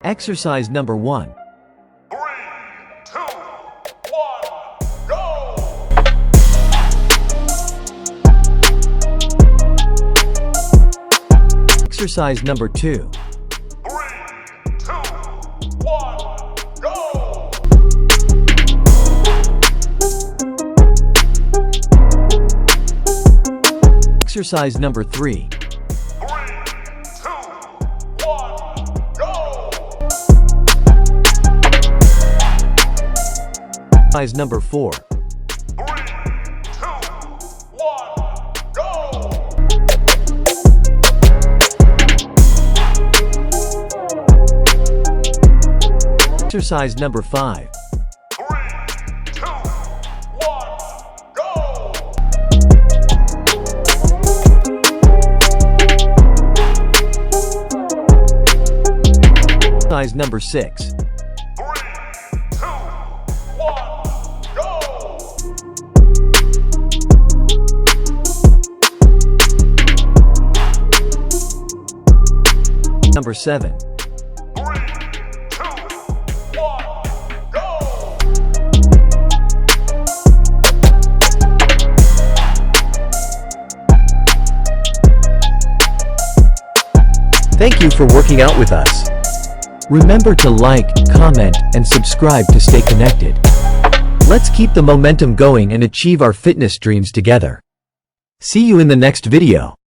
Exercise number 1. 3, 2, 1, go! Exercise number 2. 3, 2, 1, go! Exercise number 3. 3, 2, 1, go! Exercise number 4. 3, 2, 1, go! Exercise number 5. 3, 2, 1, go! Exercise number 6. 3, 2, 1, go! Number 7. 3, 2, 1, go! Thank you for working out with us. Remember to like, comment, and subscribe to stay connected. Let's keep the momentum going and achieve our fitness dreams together. See you in the next video.